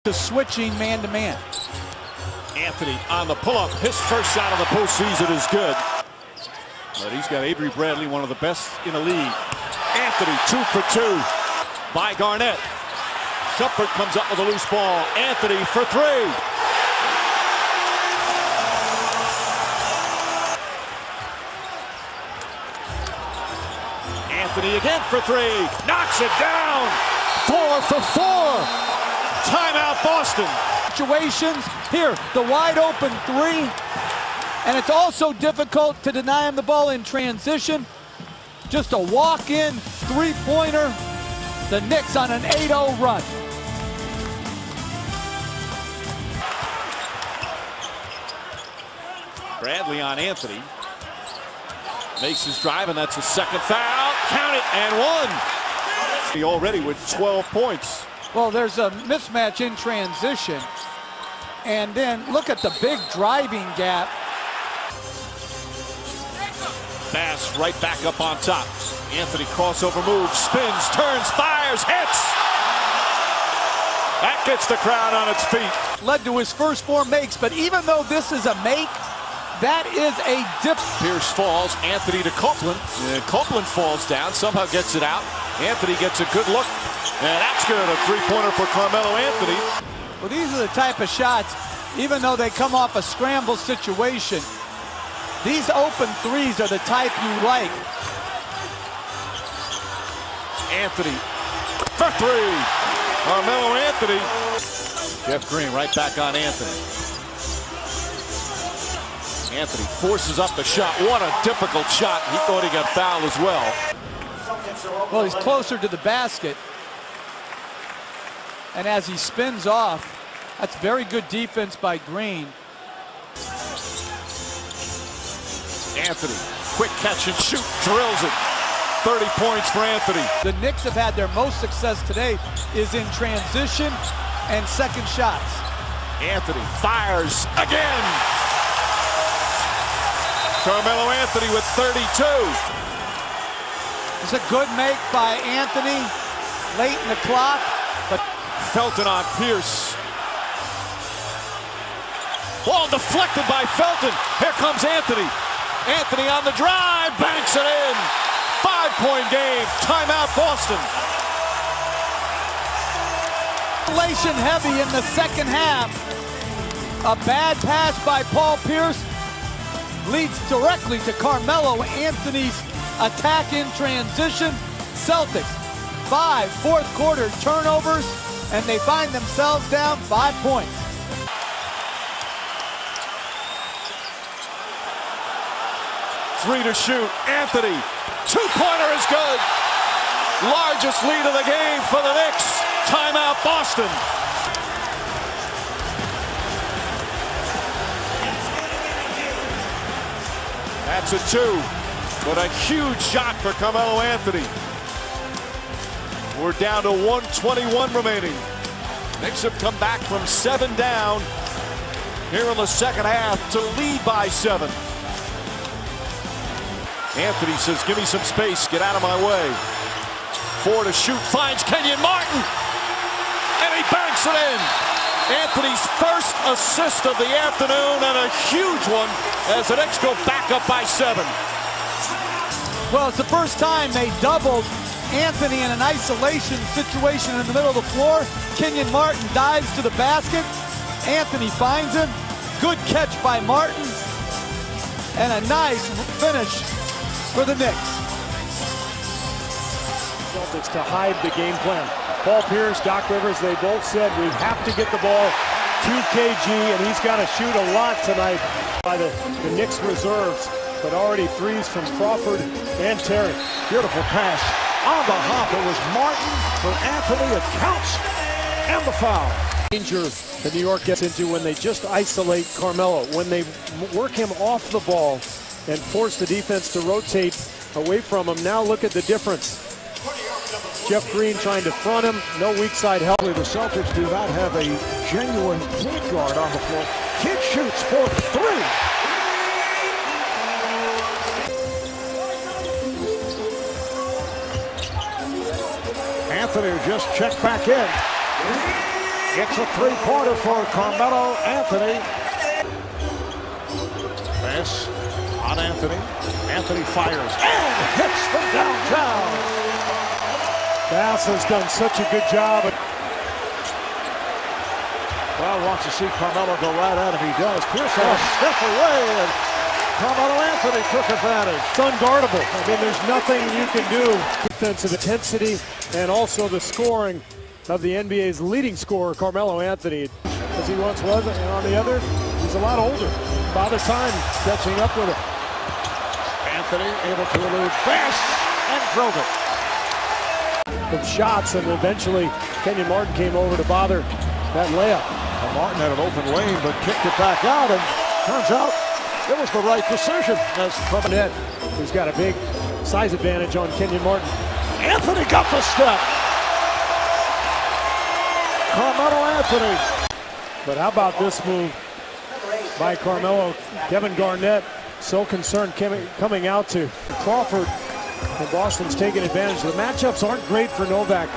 to switching man-to-man. Anthony on the pull-up. His first shot of the postseason is good. But he's got Avery Bradley, one of the best in the league. Anthony, 2 for 2 by Garnett. Shumpert comes up with a loose ball. Anthony for 3. Anthony again for 3. Knocks it down. 4 for 4. Timeout Boston. Situations here, the wide open 3. And it's also difficult to deny him the ball in transition. Just a walk-in 3-pointer. The Knicks on an 8-0 run. Bradley on Anthony. Makes his drive, and that's his second foul. Count it, and 1. He already with 12 points. Well, there's a mismatch in transition. And then look at the big driving gap. Bass right back up on top. Anthony crossover move, spins, turns, fires, hits. That gets the crowd on its feet. Led to his first 4 makes, but even though this is a make, that is a dip. Pierce falls, Anthony to Copeland. And Copeland falls down, somehow gets it out. Anthony gets a good look, and that's good. A 3-pointer for Carmelo Anthony. Well, these are the type of shots, even though they come off a scramble situation, these open 3s are the type you like. Anthony for 3. Carmelo Anthony. Jeff Green right back on Anthony. Anthony forces up the shot. What a difficult shot. He thought he got fouled as well. Well, he's closer to the basket. And as he spins off, that's very good defense by Green. Anthony, quick catch and shoot, drills it. 30 points for Anthony. The Knicks have had their most success today is in transition and second shots. Anthony fires again. Carmelo Anthony with 32. It's a good make by Anthony late in the clock, but Felton on Pierce. Ball deflected by Felton. Here comes Anthony. Anthony on the drive, banks it in. 5-point game, timeout Boston. Regulation heavy in the second half. A bad pass by Paul Pierce leads directly to Carmelo Anthony's attack in transition. Celtics, 5 fourth-quarter turnovers, and they find themselves down 5 points. Three to shoot. Anthony. 2-pointer is good. Largest lead of the game for the Knicks. Timeout Boston. That's a 2. But a huge shot for Carmelo Anthony. We're down to 1:21 remaining. Knicks have come back from 7 down here in the second half to lead by 7. Anthony says, give me some space, get out of my way. 4 to shoot, finds Kenyon Martin, and he banks it in. Anthony's first assist of the afternoon, and a huge one as the Knicks go back up by 7. Well, it's the first time they doubled Anthony in an isolation situation in the middle of the floor. Kenyon Martin dives to the basket. Anthony finds him. Good catch by Martin. And a nice finish for the Knicks. Celtics to hide the game plan. Paul Pierce, Doc Rivers, they both said we have to get the ball to KG, and he's got to shoot a lot tonight by the Knicks reserves. But already 3s from Crawford and Terry. Beautiful pass on the hop. It was Martin for Anthony. It counts, and the foul. Danger that New York gets into when they just isolate Carmelo. When they work him off the ball and force the defense to rotate away from him. Now look at the difference. Jeff Green trying to front him. No weak side help. The Celtics do not have a genuine point guard on the floor. Kid shoots for 3. Anthony just checked back in. It's a three-pointer for Carmelo Anthony. Pass on Anthony. Anthony fires and hits from downtown. Bass has done such a good job. Crowd wants to see Carmelo go right at him. He does. Pierce had a step away, and Carmelo Anthony took advantage. It's unguardable. I mean, there's nothing you can do. Defensive intensity and also the scoring of the NBA's leading scorer, Carmelo Anthony, as he once was. And on the other, he's a lot older. Father Time catching up with him. Anthony able to elude Bass and drove it. With shots, and eventually Kenyon Martin came over to bother that layup. Well, Martin had an open lane, but kicked it back out, and turns out it was the right decision. As from Net, who's got a big size advantage on Kenyon Martin. Anthony got the step. Carmelo Anthony. But how about this move by Carmelo? Kevin Garnett, so concerned coming out to Crawford, and Boston's taking advantage. The matchups aren't great for Novak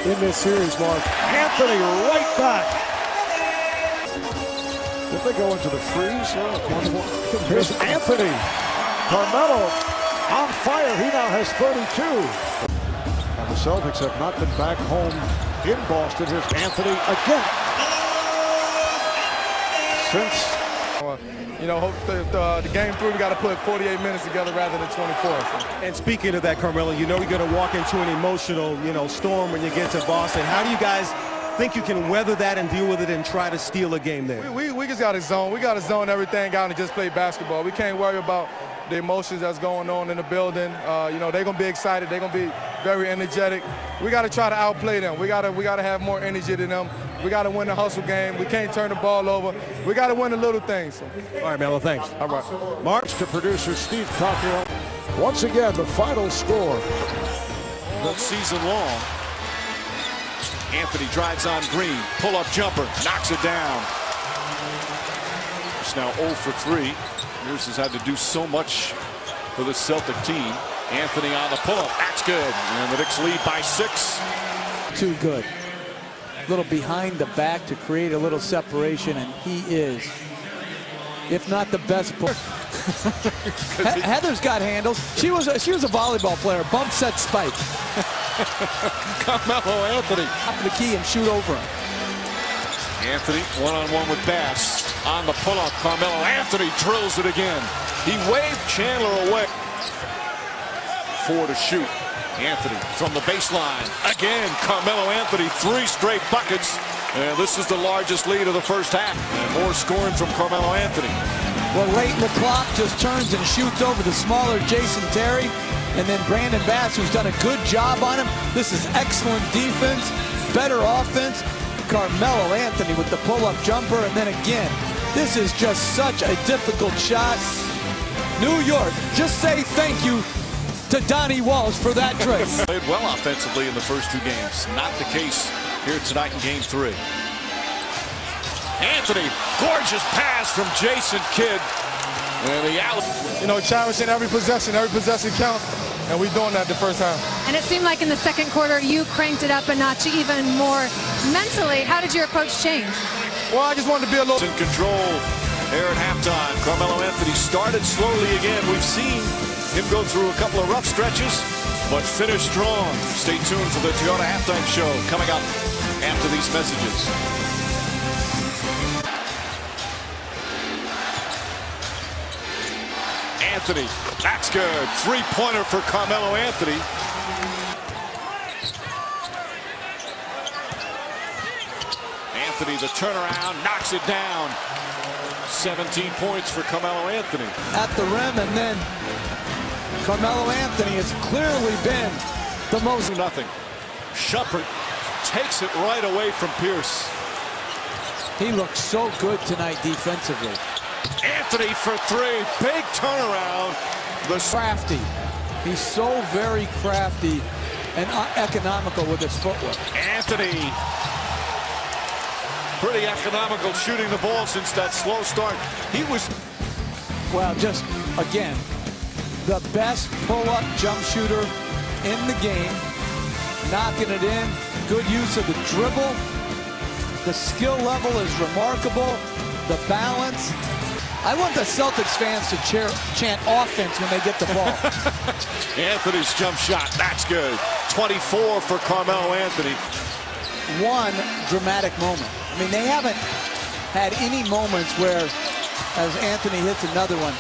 in this series, Mark. Anthony right back. If they go into the freeze, here's Anthony. Carmelo on fire. He now has 32. And the Celtics have not been back home in Boston. Here's Anthony again. Since you know, the game 3, we got to put 48 minutes together rather than 24. So. And speaking of that, Carmelo, you know you're going to walk into an emotional, storm when you get to Boston. How do you guys think you can weather that and deal with it and try to steal a game there? We just got to zone. We got to zone everything out and just play basketball. We can't worry about the emotions that's going on in the building. They're going to be excited. They're going to be very energetic. We got to try to outplay them. We got to have more energy than them. We got to win the hustle game. We can't turn the ball over. We got to win the little things. So. All right, Melo, thanks. All right. March to producer Steve Cockrell. Once again, the final score. All season long. Anthony drives on Green. Pull-up jumper. Knocks it down. It's now 0 for 3. Pierce has had to do so much for the Celtic team. Anthony on the pull-up. That's good. And the Knicks lead by 6. Too good. A little behind the back to create a little separation, and he is, if not the best player. Heather's got handles. She was a volleyball player. Bump, set, spike. Carmelo Anthony. Top of the key and shoot over him. Anthony one-on-one with Bass. On the pull-up, Carmelo Anthony drills it again. He waved Chandler away. 4 to shoot. Anthony from the baseline. Again, Carmelo Anthony, 3 straight buckets. And this is the largest lead of the first half. And more scoring from Carmelo Anthony. Well, late in the clock, just turns and shoots over the smaller Jason Terry. And then Brandon Bass, who's done a good job on him. This is excellent defense, better offense. Carmelo Anthony with the pull-up jumper. And then again, this is just such a difficult shot. New York, just say thank you to Donnie Walsh for that trick. Played well offensively in the first 2 games. Not the case here tonight in game 3. Anthony, gorgeous pass from Jason Kidd. And the alley. Cherishing every possession counts. And we're doing that the first half. And it seemed like in the second quarter, you cranked it up a notch even more mentally. How did your approach change? Well, I just wanted to be a little in control there at halftime. Carmelo Anthony started slowly again. We've seen him go through a couple of rough stretches, but finish strong. Stay tuned for the Toyota Halftime Show coming up after these messages. Anthony, that's good. 3-pointer for Carmelo Anthony. Anthony, the turnaround, knocks it down. 17 points for Carmelo Anthony. At the rim, and then Carmelo Anthony has clearly been the most. Nothing. Shumpert takes it right away from Pierce. He looks so good tonight defensively. Anthony for 3. Big turnaround. The crafty. He's so very crafty and economical with his footwork. Anthony. Pretty economical shooting the ball since that slow start. He was. Well, just again, the best pull-up jump shooter in the game. Knocking it in. Good use of the dribble. The skill level is remarkable. The balance. I want the Celtics fans to chant offense when they get the ball. Anthony's jump shot, that's good. 24 for Carmelo Anthony. One dramatic moment. I mean, they haven't had any moments where, as Anthony hits another one.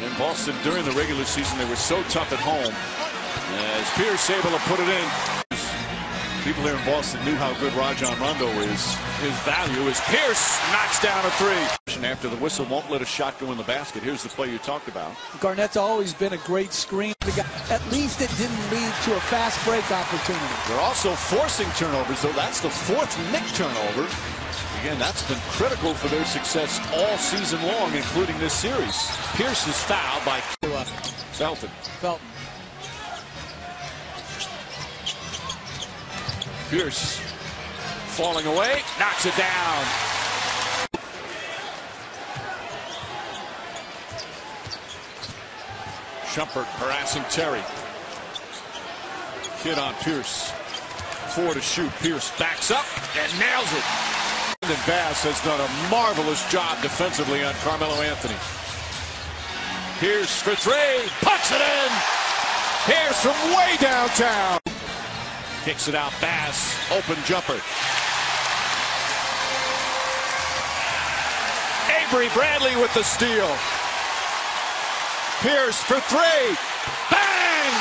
In Boston, during the regular season, they were so tough at home. As Pierce able to put it in. People here in Boston knew how good Rajon Rondo is. His value is Pierce knocks down a three. After the whistle, won't let a shot go in the basket. Here's the play you talked about. Garnett's always been a great screen. At least it didn't lead to a fast break opportunity. They're also forcing turnovers, though. That's the fourth Knicks turnover. Again, that's been critical for their success all season long, including this series. Pierce is fouled by Felton. Pierce falling away, knocks it down. Shumpert harassing Terry. Kid on Pierce. 4 to shoot. Pierce backs up and nails it. And Bass has done a marvelous job defensively on Carmelo Anthony. Pierce for 3. Puts it in. Pierce from way downtown. Kicks it out. Bass. Open jumper. Avery Bradley with the steal. Pierce for 3. Bang!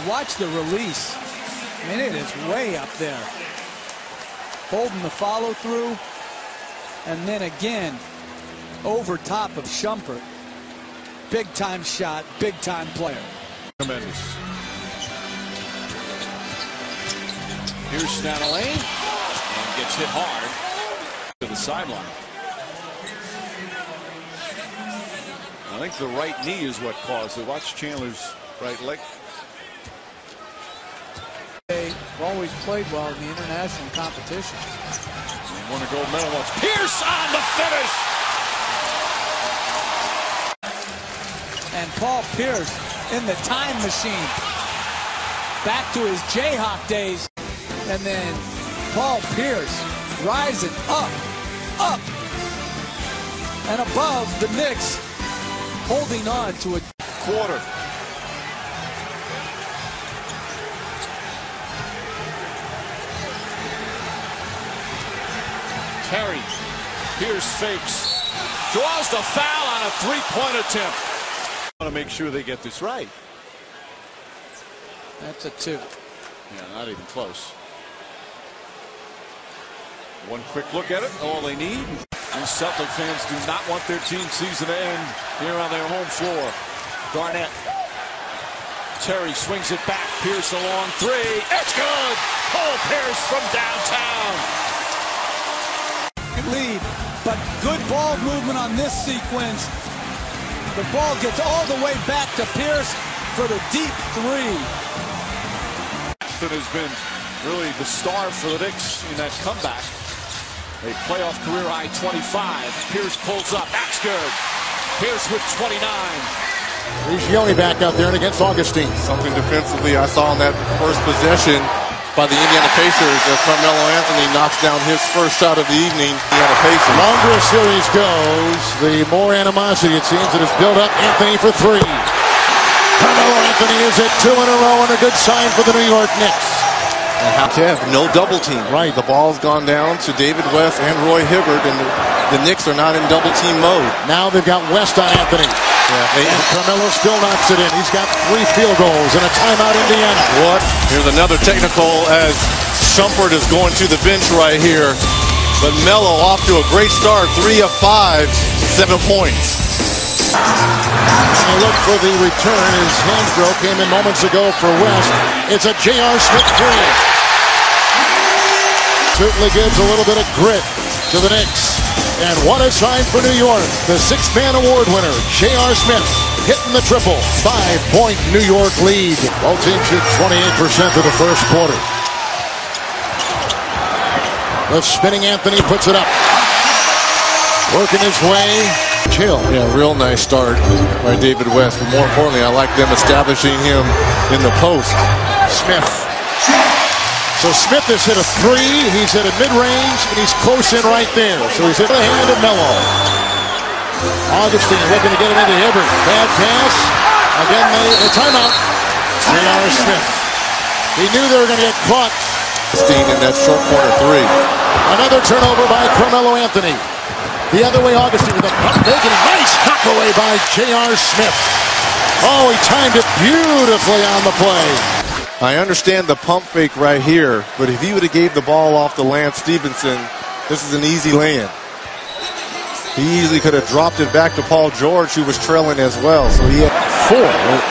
Watch the release. I mean, it is way up there. Holding the follow through. And then again, over top of Shumpert. Big time shot, big time player. Tremendous. Here's down the lane and gets hit hard to the sideline. I think the right knee is what caused it. Watch Chandler's right leg. They've always played well in the international competition. Won a gold medal once. Pierce on the finish. And Paul Pierce in the time machine. Back to his Jayhawk days. And then Paul Pierce rising up, and above the Knicks, holding on to a quarter. Terry. Pierce fakes. Draws the foul on a three-point attempt. Want to make sure they get this right. That's a 2. Yeah, not even close. One quick look at it, all they need. These Celtic fans do not want their team season to end here on their home floor. Garnett. Terry swings it back. Pierce a long 3. It's good! Paul Pierce from downtown. Lead, but good ball movement on this sequence. The ball gets all the way back to Pierce for the deep 3. That has been really the star for the Knicks in that comeback. A playoff career high 25. Pierce pulls up. That's good. Pierce with 29. Rigioni back out there and against Augustine. Something defensively I saw in that first possession by the Indiana Pacers as Carmelo Anthony knocks down his first shot of the evening. Indiana Pacers. The longer a series goes, the more animosity it seems that is built up. Anthony for 3. Carmelo Anthony is at 2 in a row and a good sign for the New York Knicks. Kev, no double team. Right. The ball's gone down to David West and Roy Hibbert, and the Knicks are not in double team mode. Now they've got West on Anthony. And Carmelo still knocks it in. He's got 3 field goals and a timeout, Indiana. What? Here's another technical as Shumpert is going to the bench right here. But Melo off to a great start. 3 of 5, 7 points. And a look for the return as Hansbrough came in moments ago for West. It's a J.R. Smith 3. Certainly gives a little bit of grit to the Knicks. And what a sign for New York. The 6th-man award winner, J.R. Smith, hitting the triple. 5-point New York lead. Both teams shoot 28% of the first quarter. The spinning Anthony puts it up. Working his way Chill. Yeah, real nice start by David West. But more importantly, I like them establishing him in the post. Smith. So Smith has hit a three. He's hit a mid-range, and he's close in right there. So he's hit the hand of Melo. Augustine looking to get him into Hibbert. Bad pass. Again, the timeout. J.R. Smith. He knew they were going to get caught. Augustine in that short corner three. Another turnover by Carmelo Anthony. The other way, Augustine with a pump fake, and a nice knock away by J.R. Smith. Oh, he timed it beautifully on the play. I understand the pump fake right here, but if he would have gave the ball off to Lance Stevenson, this is an easy lay-in. He easily could have dropped it back to Paul George, who was trailing as well. So he had 4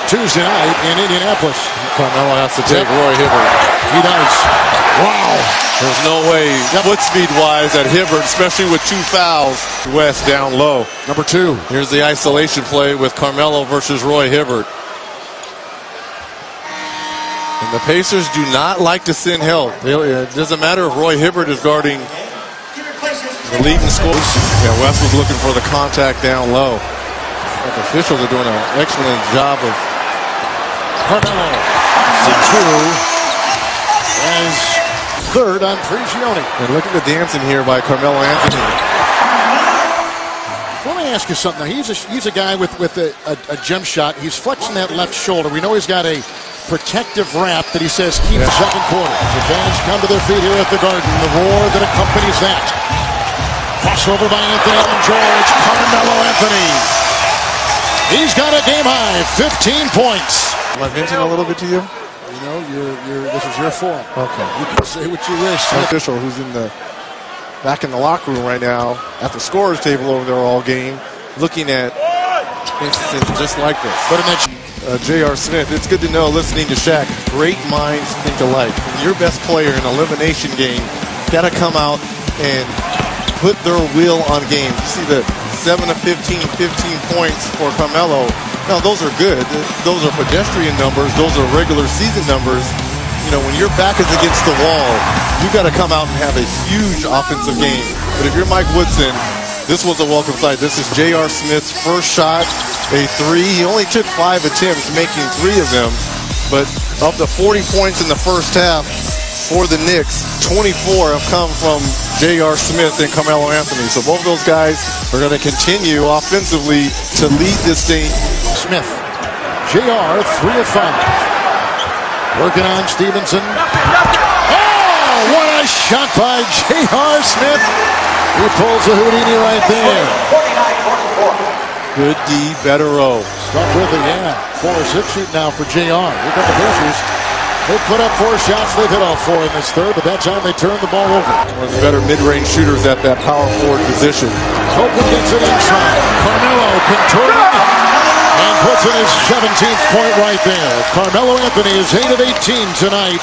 Tuesday night in Indianapolis. Carmelo has to take Roy Hibbert. He does. Wow. There's no way, foot speed-wise, at Hibbert, especially with 2 fouls. West down low. Number 2. Here's the isolation play with Carmelo versus Roy Hibbert. And the Pacers do not like to send help. It doesn't matter if Roy Hibbert is guarding the leading scores. Yeah, West was looking for the contact down low. The officials are doing an excellent job of Carmelo. As third on Prigioni. And look at the dancing here by Carmelo Anthony. Let me ask you something. He's a guy with a jump shot. He's flexing that left shoulder. We know he's got a protective wrap that he says keep the second quarter. The fans come to their feet here at the Garden. The roar that accompanies that. Crossover by Anthony on George. Carmelo Anthony. He's got a game high, 15 points. Am I venting a little bit to you? You know, this is your forum. Okay. You can say what you wish. An official who's back in the locker room right now at the scorer's table over there all game, looking at instances just like this. But in that J.R. Smith, it's good to know, listening to Shaq, great minds think alike. When your best player in an elimination game got to come out and put their will on games. You see the 7 of 15 points for Carmelo. Now, those are good. Those are pedestrian numbers. Those are regular season numbers. You know, when your back is against the wall, you got to come out and have a huge offensive game. But if you're Mike Woodson, this was a welcome sight. This is J.R. Smith's first shot, a 3. He only took 5 attempts, making 3 of them. But of the 40 points in the first half for the Knicks, 24 have come from J.R. Smith and Carmelo Anthony. So both of those guys are going to continue offensively to lead this thing. Smith. J.R. 3 of 5. Working on Stevenson. Oh, what a shot by J.R. Smith. He pulls a Houdini right there. Good D, better O. Stuck with it, yeah. 4-6 shoot now for J.R. Here come the Pacers. They put up 4 shots. They've hit all 4 in this third, but that time they turned the ball over. One of the better mid-range shooters at that power forward position. Copeland gets it inside. Carmelo contorting and puts in his 17th point right there. Carmelo Anthony is 8 of 18 tonight.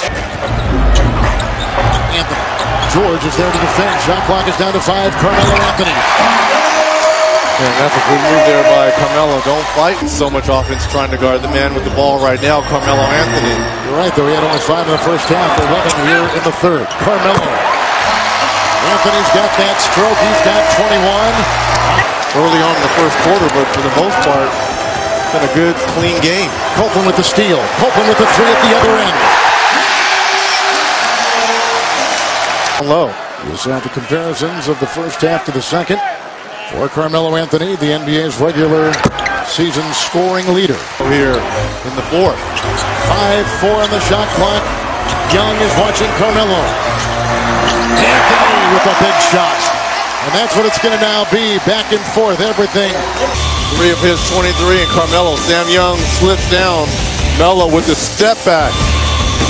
Anthony. George is there to defend. Shot clock is down to 5. Carmelo Anthony. And that's a good move there by Carmelo. Don't fight so much offense trying to guard the man with the ball right now, Carmelo Anthony. You're right, though. He had only 5 in the first half, 11 here in the third. Carmelo. Anthony's got that stroke. He's got 21. Early on in the first quarter, but for the most part, it's been a good, clean game. Copeland with the steal. Copeland with the 3 at the other end. Low. You saw the comparisons of the first half to the second. For Carmelo Anthony, the NBA's regular season scoring leader. Here in the fourth. 5-4 on the shot clock. Young is watching Carmelo. Anthony with a big shot. And that's what it's going to now be. Back and forth, everything. 3 of his 23, and Carmelo. Sam Young slips down. Melo with the step back.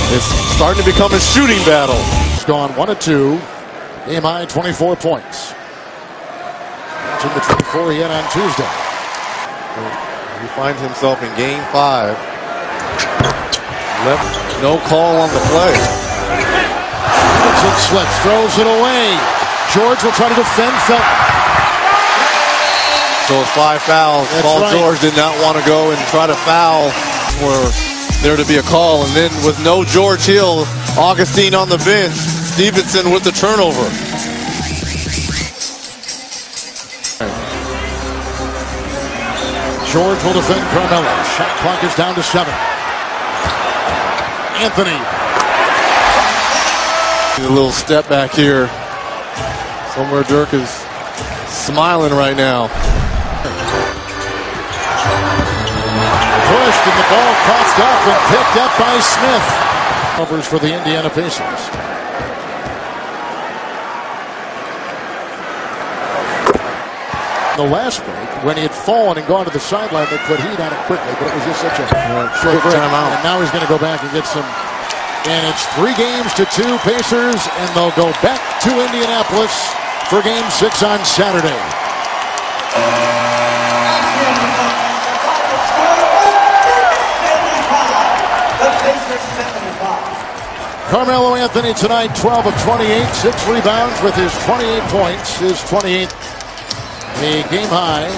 It's starting to become a shooting battle. It's gone 1 of 2. Game high, 24 points. In the 24 he had on Tuesday. He finds himself in game 5. No call on the play. It slips, throws it away. George will try to defend. So it's 5 fouls. That's Paul right. George did not want to go and try to foul for there to be a call. And then with no George Hill, Augustine on the bench, Stevenson with the turnover. George will defend Carmelo. Shot clock is down to 7. Anthony. A little step back here. Somewhere Dirk is smiling right now. Pushed and the ball crossed up and picked up by Smith. Covers for the Indiana Pacers. The last break, when he had fallen and gone to the sideline, they put heat on it quickly, but it was just such a short timeout. And now he's going to go back and get some. And it's 3 games to 2 Pacers, and they'll go back to Indianapolis for Game 6 on Saturday. Carmelo Anthony tonight, 12 of 28, 6 rebounds with his 28 points, his 28th. A game high.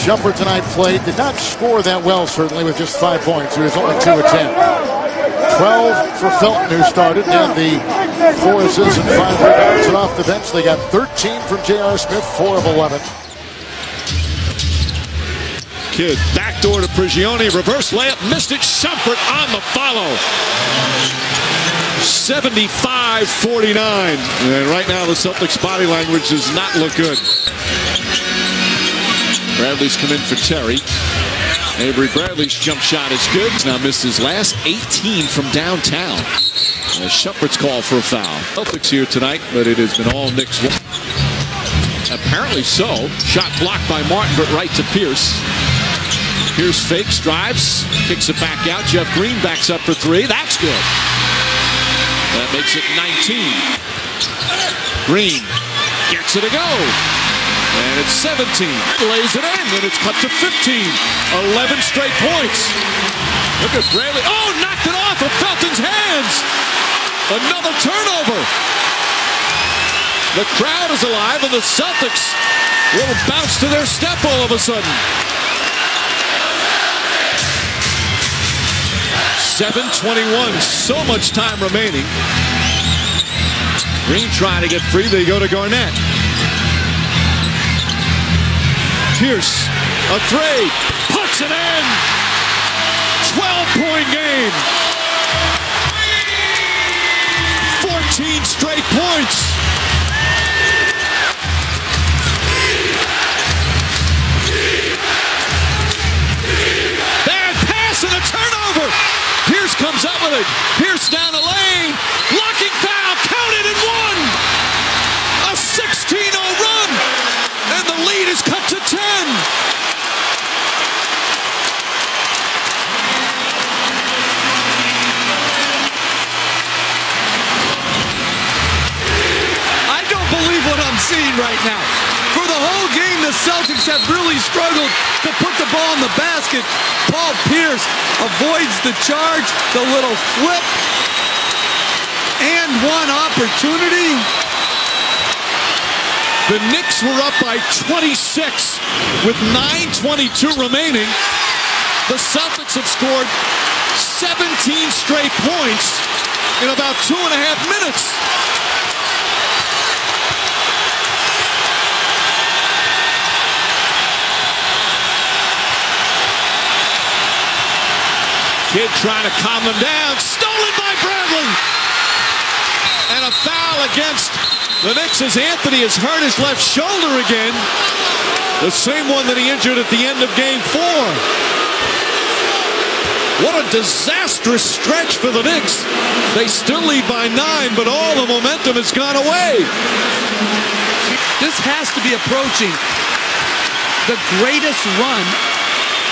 Shumpert tonight played, did not score that well, certainly, with just 5 points. He was only 2 of 10. 12 for Felton, who started, and the 4 assists and 5 rebounds. And off the bench, they got 13 from J.R. Smith, 4 of 11. Kidd, backdoor to Prigioni, reverse layup, missed it. Shumpert on the follow. 75-49. And right now, the Celtics' body language does not look good. Bradley's come in for Terry. Avery Bradley's jump shot is good. He's now missed his last 18 from downtown. Shumpert's call for a foul. Celtics here tonight, but it has been all Knicks. Apparently so. Shot blocked by Martin, but right to Pierce. Pierce fakes, drives, kicks it back out. Jeff Green backs up for 3. That's good. That makes it 19. Green gets it to go. And it's 17. Lays it in, and it's cut to 15. 11 straight points. Look at Bradley. Oh, knocked it off of Felton's hands. Another turnover. The crowd is alive, and the Celtics will bounce to their step all of a sudden. 7:21, so much time remaining. Green trying to get free. They go to Garnett. Pierce, a 3, puts it in. 12-point game. 14 straight points. Bad pass and a turnover. Pierce comes up with it. Pierce down the lane. Blocking foul. Counted and 1. A 16-0 run. And the lead is cut to 10. I don't believe what I'm seeing right now. For the whole game, the Celtics have really struggled to put the ball in the basket. Paul Pierce avoids the charge, the little flip, and 1 opportunity. The Knicks were up by 26 with 9:22 remaining. The Celtics have scored 17 straight points in about 2.5 minutes. Kidd trying to calm them down. Stolen by Bradley. And a foul against the Knicks as Anthony has hurt his left shoulder again. The same one that he injured at the end of Game 4. What a disastrous stretch for the Knicks. They still lead by 9, but all the momentum has gone away. This has to be approaching the greatest run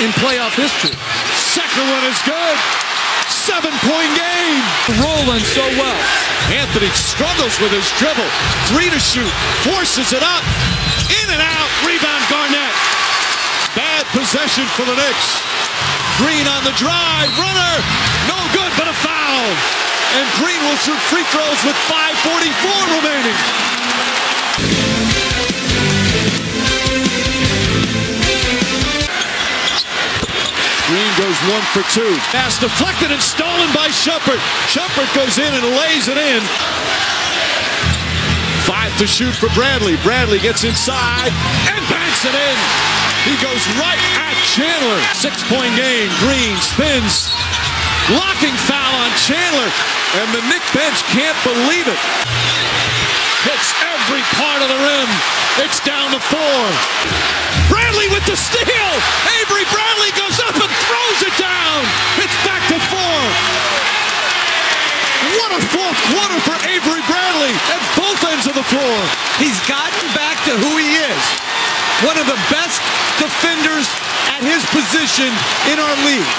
in playoff history. Second one is good. 7-point game. Rolling so well. Anthony struggles with his dribble. 3 to shoot. Forces it up. In and out. Rebound Garnett. Bad possession for the Knicks. Green on the drive. Runner. No good, but a foul. And Green will shoot free throws with 5:44 remaining. Green goes 1 for 2. Pass deflected and stolen by Shumpert. Shumpert goes in and lays it in. 5 to shoot for Bradley. Bradley gets inside and banks it in. He goes right at Chandler. 6-point game. Green spins. Blocking foul on Chandler. And the Knicks bench can't believe it. Hits every part of the rim. It's down to 4. Bradley with the steal. Avery Bradley goes up and throws it down. It's back to 4. What a fourth quarter for Avery Bradley at both ends of the floor. He's gotten back to who he is. One of the best defenders at his position in our league.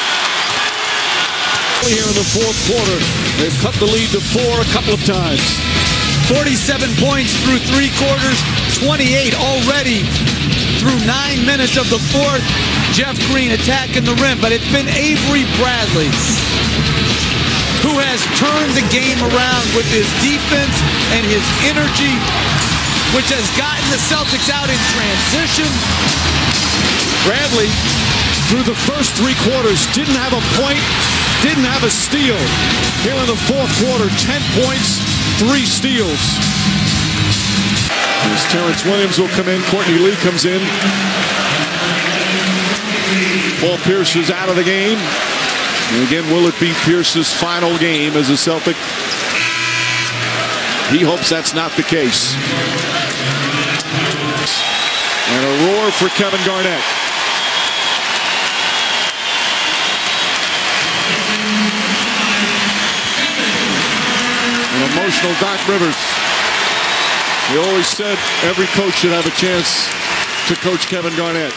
Here in the fourth quarter, they've cut the lead to 4 a couple of times. 47 points through 3 quarters, 28 already through 9 minutes of the fourth. Jeff Green attacking the rim, but it's been Avery Bradley who has turned the game around with his defense and his energy, which has gotten the Celtics out in transition. Bradley, through the first 3 quarters, didn't have a point, didn't have a steal. Here in the fourth quarter, 10 points, 3 steals. As Terrence Williams will come in, Courtney Lee comes in. Paul Pierce is out of the game. And again, will it be Pierce's final game as a Celtic? He hopes that's not the case. And a roar for Kevin Garnett. An emotional Doc Rivers. He always said every coach should have a chance to coach Kevin Garnett.